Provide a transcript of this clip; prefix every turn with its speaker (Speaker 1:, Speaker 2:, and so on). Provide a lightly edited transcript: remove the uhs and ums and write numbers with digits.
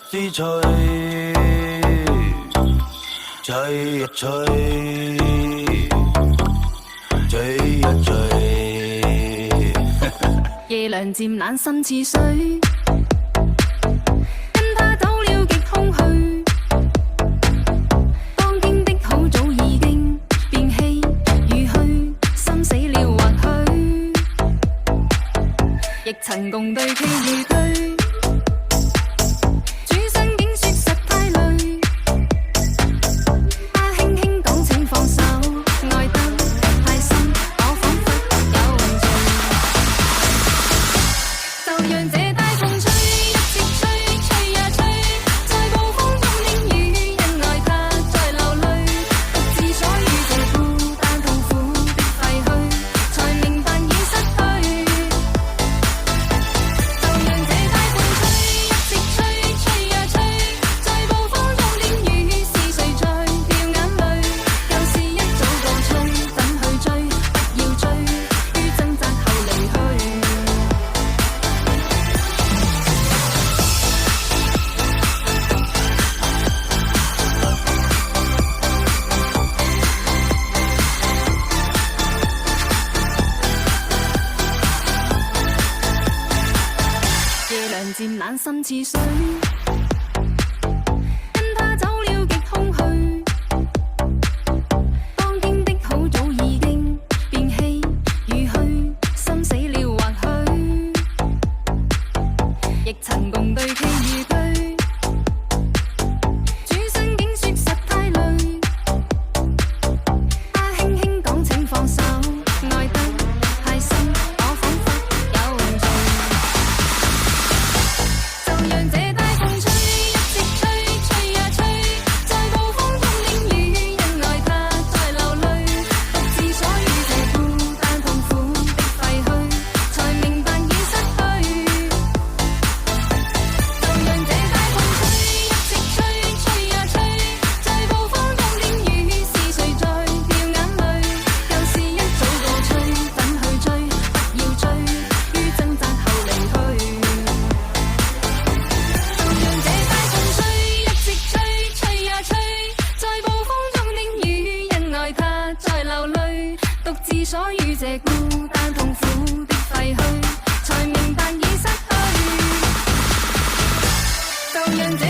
Speaker 1: 支吹，吹一吹，追一追。
Speaker 2: 夜涼漸冷心似水，跟他走了極空虛。當天的好早已經變棄如虛，心死了或許，亦曾共對傾與對。主相竟說實太累，他輕輕講請放手，愛得太深，我彷彿有罪。就讓這大風吹，一直吹，吹呀吹，在暴風中淋雨，因愛他在流淚，獨自所遇這孤單痛苦的廢墟，才明白已失去。就讓這大風吹，一直吹，吹呀吹，在暴風中淋雨，是誰在掉眼淚？舊事一早過去，怎去追？不要追，於掙扎後離去。夜涼漸冷心似水，跟他走了極空虛。當天的好早已經變棄如虛，心死了或許，亦曾共對傾與對。主相竟說實太累，他輕輕講請放手，愛得太深，我彷彿有罪。就讓這大風吹，一直吹，吹呀吹，在暴風中淋雨，因愛他在流淚，獨自所遇這孤單痛苦的廢墟，才明白已失去。就讓這大風吹，一直吹，吹呀吹，在暴風中淋雨，是誰在掉眼淚？舊事一早過去，怎去追？不要追，於掙扎後離去。就讓這大風吹，一直吹，吹呀吹，在暴風中淋雨，因愛他在流淚，獨自所遇這孤單痛苦的廢墟，才明白已失去。就讓這